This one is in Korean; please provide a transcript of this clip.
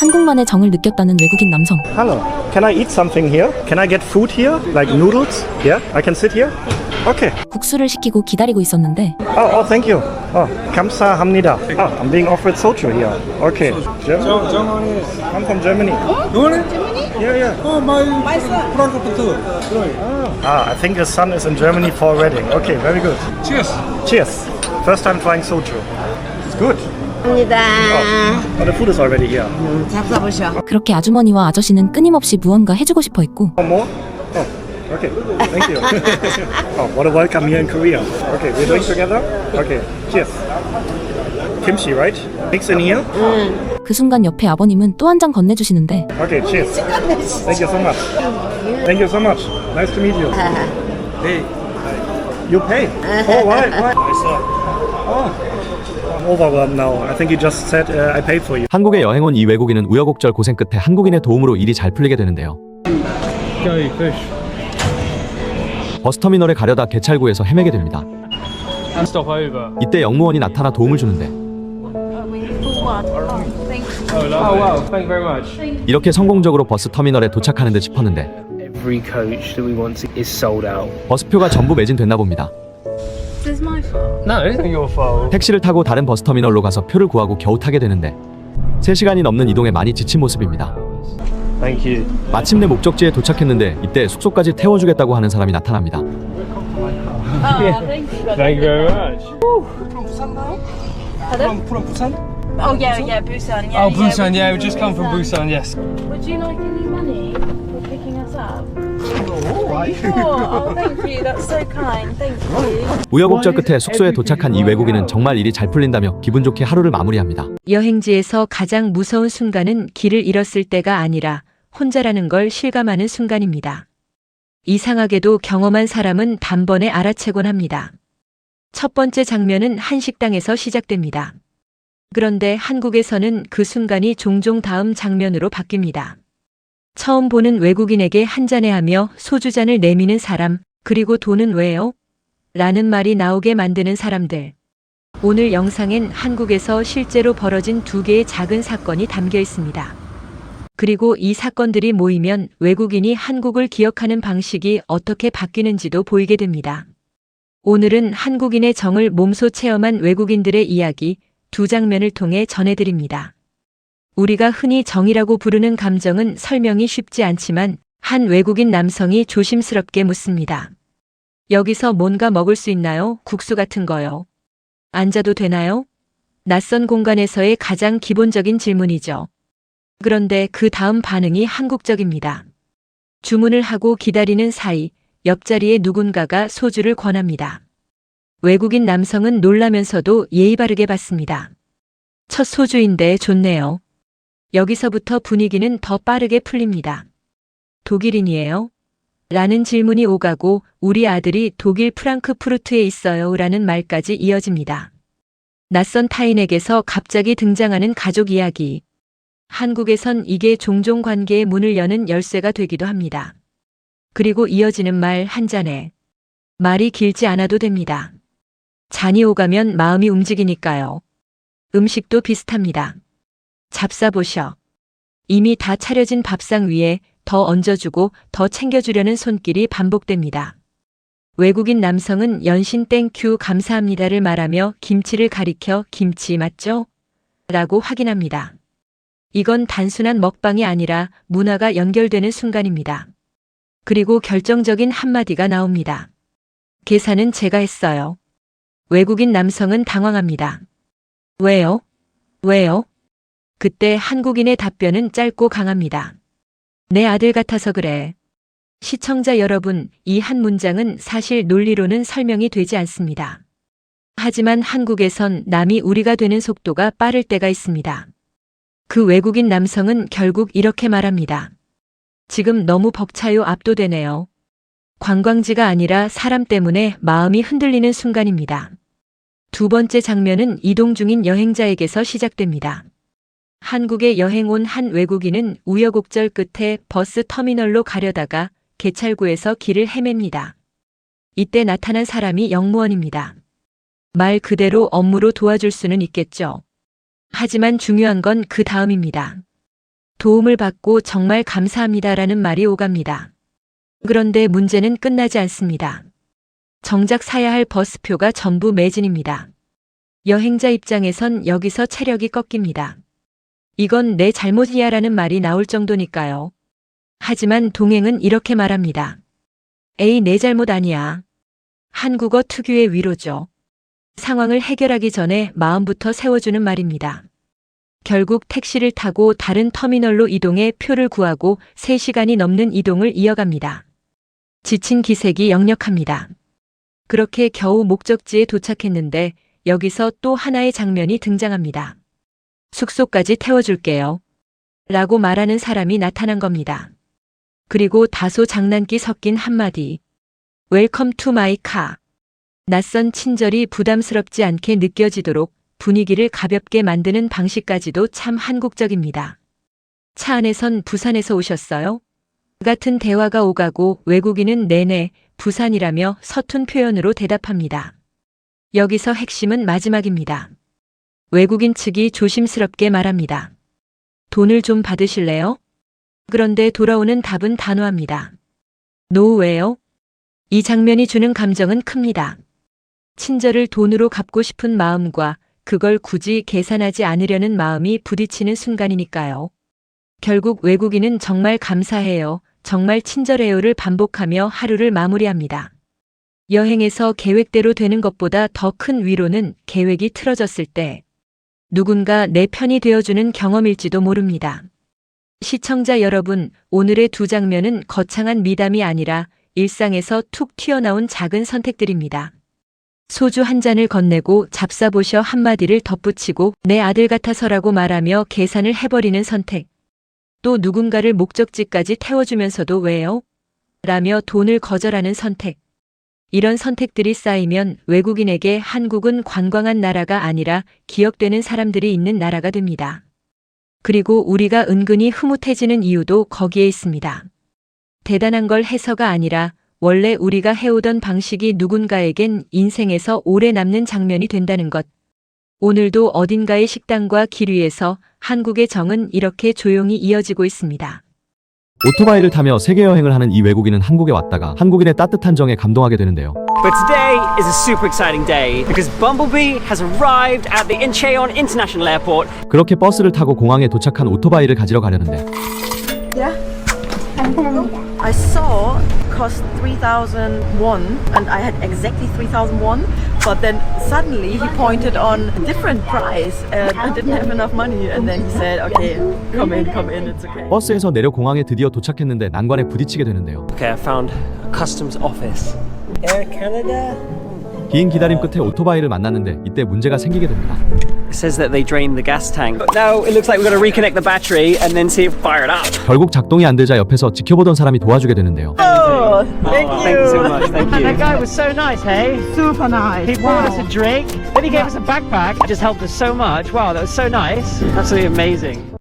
한국만의 정을 느꼈다는 외국인 남성. Hello, can I eat something here? Can I get food here? Like noodles? Yeah, I can sit here? Okay. 국수를 시키고 기다리고 있었는데 Thank you. 감사합니다. I'm being offered soju here. Okay. Germany? I'm from Germany. Really? Yeah. Oh, my Frankfurt too. I think his son is in Germany for a wedding. Okay, very good. Cheers. Cheers. First time trying soju. It's good. 입니다. The food is already here. 잡숴보셔. 그렇게 아주머니와 아저씨는 끊임없이 무언가 해주고 싶어 했고 One more? Okay. Thank you. What a welcome here in Korea. Okay, we drink together? Okay, cheers. Kimchi, right? Mix in here? 그 순간 옆에 아버님은 또 한 잔 건네주시는데 Okay, cheers. Thank you so much. Thank you so much. Nice to meet you. Hey. You pay? Oh, why? I'm overwhelmed now. I think you just said I paid for you. 한국에 여행 온 이 외국인은 우여곡절 고생 끝에 한국인의 도움으로 일이 잘 풀리게 되는데요. Go fish. 버스터미널에 가려다 개찰구에서 헤매게 됩니다. Stop over. 이때 영무원이 나타나 도움을 주는데 Oh wow, thank you very much. 이렇게 성공적으로 버스터미널에 도착하는 듯 싶었는데 Every coach that we want is sold out. 버스표가 전부 매진됐나 봅니다. No, it isn't your fault. 택시를 타고 다른 버스터미널로 가서 표를 구하고 겨우 타게 되는데 3시간이 넘는 이동에 많이 지친 모습입니다. Thank you. 마침내 목적지에 도착했는데 이때 숙소까지 태워주겠다고 하는 사람이 나타납니다. Thank you very much. Pardon? From Busan? Oh yeah, Busan. Yeah, Oh, Busan, yeah, we would just come from Busan, yes. Would you like any money for picking us up? Sure. Oh, thank you. That's so kind. Thank you. 우여곡절 끝에 숙소에 도착한 이 외국인은 정말 일이 잘 풀린다며 기분 좋게 하루를 마무리합니다. 여행지에서 가장 무서운 순간은 길을 잃었을 때가 아니라 혼자라는 걸 실감하는 순간입니다. 이상하게도 경험한 사람은 단번에 알아채곤 합니다. 첫 번째 장면은 한 식당에서 시작됩니다. 그런데 한국에서는 그 순간이 종종 다음 장면으로 바뀝니다. 처음 보는 외국인에게 한잔해하며 소주잔을 내미는 사람, 그리고 돈은 왜요? 라는 말이 나오게 만드는 사람들. 오늘 영상엔 한국에서 실제로 벌어진 2개의 작은 사건이 담겨 있습니다. 그리고 이 사건들이 모이면 외국인이 한국을 기억하는 방식이 어떻게 바뀌는지도 보이게 됩니다. 오늘은 한국인의 정을 몸소 체험한 외국인들의 이야기 2장면을 통해 전해드립니다. 우리가 흔히 정이라고 부르는 감정은 설명이 쉽지 않지만 한 외국인 남성이 조심스럽게 묻습니다. 여기서 뭔가 먹을 수 있나요? 국수 같은 거요. 앉아도 되나요? 낯선 공간에서의 가장 기본적인 질문이죠. 그런데 그 다음 반응이 한국적입니다. 주문을 하고 기다리는 사이 옆자리에 누군가가 소주를 권합니다. 외국인 남성은 놀라면서도 예의 바르게 받습니다. 첫 소주인데 좋네요. 여기서부터 분위기는 더 빠르게 풀립니다. 독일인이에요? 라는 질문이 오가고 우리 아들이 독일 프랑크푸르트에 있어요 라는 말까지 이어집니다. 낯선 타인에게서 갑자기 등장하는 가족 이야기. 한국에선 이게 종종 관계의 문을 여는 열쇠가 되기도 합니다. 그리고 이어지는 말 한 잔에. 말이 길지 않아도 됩니다. 잔이 오가면 마음이 움직이니까요. 음식도 비슷합니다. 잡숴보셔. 이미 다 차려진 밥상 위에 더 얹어주고 더 챙겨주려는 손길이 반복됩니다. 외국인 남성은 연신 땡큐 감사합니다를 말하며 김치를 가리켜 김치 맞죠? 라고 확인합니다. 이건 단순한 먹방이 아니라 문화가 연결되는 순간입니다. 그리고 결정적인 한마디가 나옵니다. 계산은 제가 했어요. 외국인 남성은 당황합니다. 왜요? 왜요? 그때 한국인의 답변은 짧고 강합니다. 내 아들 같아서 그래. 시청자 여러분, 이 한 문장은 사실 논리로는 설명이 되지 않습니다. 하지만 한국에선 남이 우리가 되는 속도가 빠를 때가 있습니다. 그 외국인 남성은 결국 이렇게 말합니다. 지금 너무 벅차요. 압도되네요. 관광지가 아니라 사람 때문에 마음이 흔들리는 순간입니다. 2번째 장면은 이동 중인 여행자에게서 시작됩니다. 한국에 여행 온 한 외국인은 우여곡절 끝에 버스 터미널로 가려다가 개찰구에서 길을 헤맵니다. 이때 나타난 사람이 영무원입니다. 말 그대로 업무로 도와줄 수는 있겠죠. 하지만 중요한 건 그 다음입니다. 도움을 받고 정말 감사합니다라는 말이 오갑니다. 그런데 문제는 끝나지 않습니다. 정작 사야 할 버스표가 전부 매진입니다. 여행자 입장에선 여기서 체력이 꺾입니다. 이건 내 잘못이야라는 말이 나올 정도니까요. 하지만 동행은 이렇게 말합니다. 에이, 내 잘못 아니야. 한국어 특유의 위로죠. 상황을 해결하기 전에 마음부터 세워주는 말입니다. 결국 택시를 타고 다른 터미널로 이동해 표를 구하고 3시간이 넘는 이동을 이어갑니다. 지친 기색이 역력합니다. 그렇게 겨우 목적지에 도착했는데 여기서 또 하나의 장면이 등장합니다. 숙소까지 태워줄게요. 라고 말하는 사람이 나타난 겁니다. 그리고 다소 장난기 섞인 한마디. Welcome to my car. 낯선 친절이 부담스럽지 않게 느껴지도록 분위기를 가볍게 만드는 방식까지도 참 한국적입니다. 차 안에선 부산에서 오셨어요? 같은 대화가 오가고 외국인은 네네, 부산이라며 서툰 표현으로 대답합니다. 여기서 핵심은 마지막입니다. 외국인 측이 조심스럽게 말합니다. 돈을 좀 받으실래요? 그런데 돌아오는 답은 단호합니다. 노웨요? 이 장면이 주는 감정은 큽니다. 친절을 돈으로 갚고 싶은 마음과 그걸 굳이 계산하지 않으려는 마음이 부딪히는 순간이니까요. 결국 외국인은 정말 감사해요, 정말 친절해요를 반복하며 하루를 마무리합니다. 여행에서 계획대로 되는 것보다 더 큰 위로는 계획이 틀어졌을 때 누군가 내 편이 되어주는 경험일지도 모릅니다. 시청자 여러분, 오늘의 두 장면은 거창한 미담이 아니라 일상에서 툭 튀어나온 작은 선택들입니다. 소주 한 잔을 건네고 잡사보셔 한마디를 덧붙이고 내 아들 같아서라고 말하며 계산을 해버리는 선택. 또 누군가를 목적지까지 태워주면서도 왜요? 라며 돈을 거절하는 선택. 이런 선택들이 쌓이면 외국인에게 한국은 관광한 나라가 아니라 기억되는 사람들이 있는 나라가 됩니다. 그리고 우리가 은근히 흐뭇해지는 이유도 거기에 있습니다. 대단한 걸 해서가 아니라 원래 우리가 해오던 방식이 누군가에겐 인생에서 오래 남는 장면이 된다는 것. 오늘도 어딘가의 식당과 길 위에서 한국의 정은 이렇게 조용히 이어지고 있습니다. 오토바이를 타며 세계 여행을 하는 이 외국인은 한국에 왔다가 한국인의 따뜻한 정에 감동하게 되는데요. But today is a super exciting day because Bumblebee has arrived at the Incheon International Airport. 그렇게 버스를 타고 공항에 도착한 오토바이를 가지러 가려는데 I saw cost 3,000 won and I had exactly 3,000 won, but then suddenly he pointed on a different price and I didn't have enough money and then he said, okay, come in, it's okay. 버스에서 내려 공항에 드디어 도착했는데 난관에 부딪히게 되는데요. Okay, I found a customs office. Air Canada? 긴 기다림 끝에 오토바이를 만났는데 이때 문제가 생기게 됩니다. It says that they drained the gas tank. But now it looks like we've got to reconnect the battery and then see it fire it up. 결국 작동이 안 되자 옆에서 지켜보던 사람이 도와주게 되는데요. Oh, thank Thank you so much, thank you. That guy was so nice, hey? Super nice. He bought us a drink, then he gave us a backpack. It just helped us so much. Wow, that was so nice. Absolutely amazing.